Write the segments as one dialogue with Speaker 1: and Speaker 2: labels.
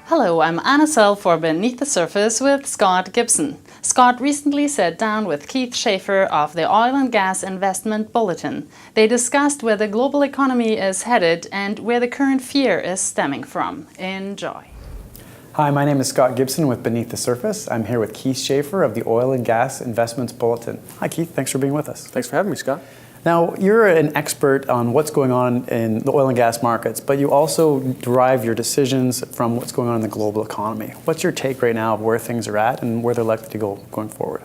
Speaker 1: Hello, I'm Anna Sell for Beneath the Surface with Scott Gibson. Scott recently sat down with Keith Schaefer of the Oil and Gas Investment Bulletin. They discussed where the global economy is headed and where the current fear is stemming from. Enjoy.
Speaker 2: Hi, my name is Scott Gibson with Beneath the Surface. I'm here with Keith Schaefer of the Oil and Gas Investments Bulletin. Hi Keith, thanks for being with us.
Speaker 3: Thanks for having me, Scott.
Speaker 2: Now, you're an expert on what's going on in the oil and gas markets, but you also derive your decisions from what's going on in the global economy. What's your take right now of where things are at and where they're likely to go going forward?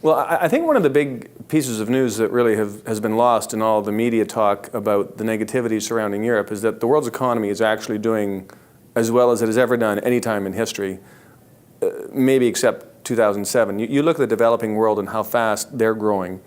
Speaker 3: Well, I think one of the big pieces of news that really has been lost in all the media talk about the negativity surrounding Europe is that the world's economy is actually doing as well as it has ever done any time in history, maybe except 2007. You look at the developing world and how fast they're growing.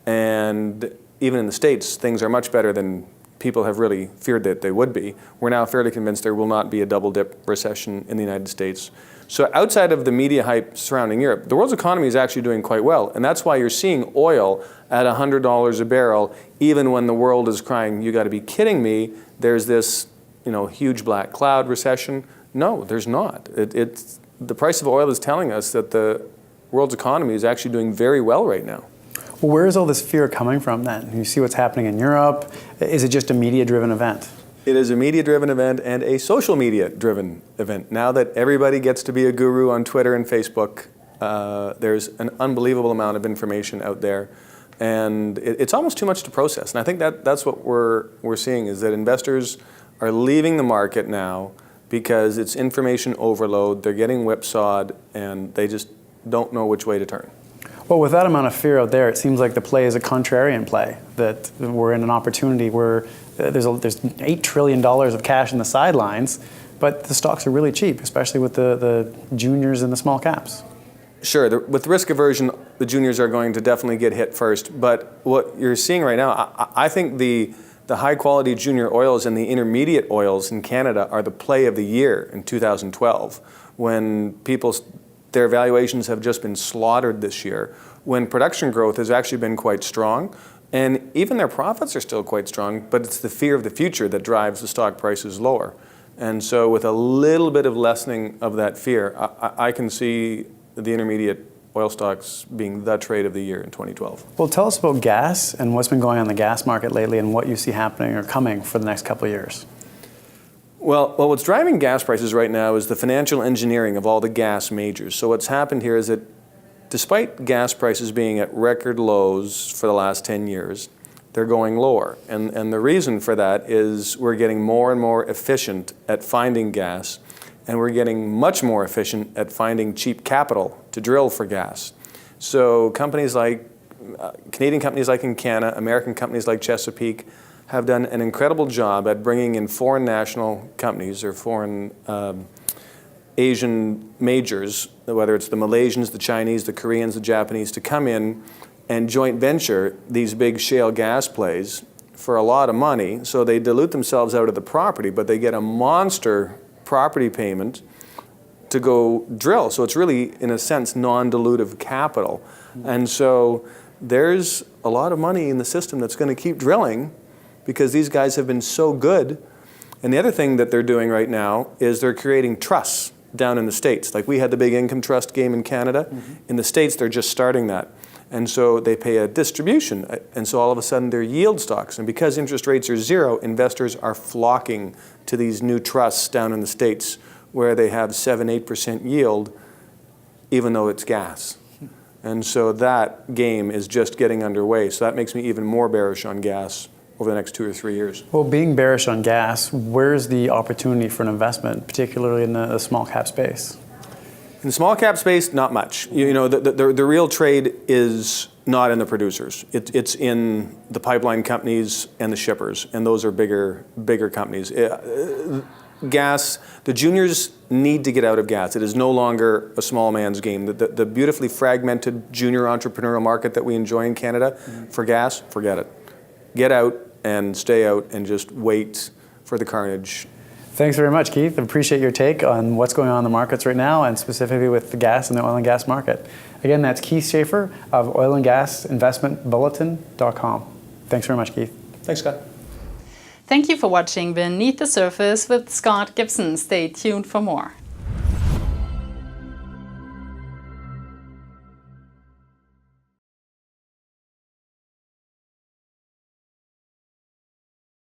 Speaker 3: And even in the States, things are much better than people have really feared that they would be. We're now fairly convinced there will not be a double-dip recession in the United States. So outside of the media hype surrounding Europe, the world's economy is actually doing quite well. And that's why you're seeing oil at $100 a barrel, even when the world is crying, you got to be kidding me, there's this huge black cloud recession. No, there's not. The price of oil is telling us that the world's economy is actually doing very well right now.
Speaker 2: Well, where is all this fear coming from then? You see what's happening in Europe. Is it just a media-driven event?
Speaker 3: It is a media-driven event and a social media-driven event. Now that everybody gets to be a guru on Twitter and Facebook, there's an unbelievable amount of information out there. And it's almost too much to process. And I think that's what we're seeing is that investors are leaving the market now because it's information overload. They're getting whipsawed and they just don't know which way to turn.
Speaker 2: Well, with that amount of fear out there, it seems like the play is a contrarian play, that we're in an opportunity where there's $8 trillion of cash in the sidelines, but the stocks are really cheap, especially with the juniors and the small caps.
Speaker 3: Sure, with risk aversion, the juniors are going to definitely get hit first, but what you're seeing right now, I think the high-quality junior oils and the intermediate oils in Canada are the play of the year in 2012, when their valuations have just been slaughtered this year, when production growth has actually been quite strong, and even their profits are still quite strong, but it's the fear of the future that drives the stock prices lower. And so with a little bit of lessening of that fear, I can see the intermediate oil stocks being the trade of the year in 2012.
Speaker 2: Well, tell us about gas and what's been going on in the gas market lately and what you see happening or coming for the next couple of years.
Speaker 3: Well, what's driving gas prices right now is the financial engineering of all the gas majors. So what's happened here is that despite gas prices being at record lows for the last 10 years, they're going lower. And the reason for that is we're getting more and more efficient at finding gas, and we're getting much more efficient at finding cheap capital to drill for gas. So companies like, Canadian companies like Encana, American companies like Chesapeake, have done an incredible job at bringing in foreign national companies or foreign Asian majors, whether it's the Malaysians, the Chinese, the Koreans, the Japanese, to come in and joint venture these big shale gas plays for a lot of money. So they dilute themselves out of the property, but they get a monster property payment to go drill. So it's really, in a sense, non-dilutive capital. And so there's a lot of money in the system that's going to keep drilling because these guys have been so good. And the other thing that they're doing right now is they're creating trusts down in the States. Like we had the big income trust game in Canada. In the States, they're just starting that. And so they pay a distribution. And so all of a sudden, they're yield stocks. And because interest rates are zero, investors are flocking to these new trusts down in the States where they have 7-8% yield, even though it's gas. And so that game is just getting underway. So that makes me even more bearish on gas over the next 2 or 3 years.
Speaker 2: Well, being bearish on gas, where's the opportunity for an investment, particularly in the small cap space?
Speaker 3: In the small cap space, not much. The real trade is not in the producers. It's in the pipeline companies and the shippers, and those are bigger companies. Gas, the juniors need to get out of gas. It is no longer a small man's game. The beautifully fragmented junior entrepreneurial market that we enjoy in Canada, for gas, forget it. Get out and stay out and just wait for the carnage.
Speaker 2: Thanks very much, Keith. I appreciate your take on what's going on in the markets right now and specifically with the gas and the oil and gas market. Again, that's Keith Schaefer of oilandgasinvestmentbulletin.com. Thanks very much, Keith.
Speaker 3: Thanks, Scott.
Speaker 1: Thank you for watching Beneath the Surface with Scott Gibson. Stay tuned for more.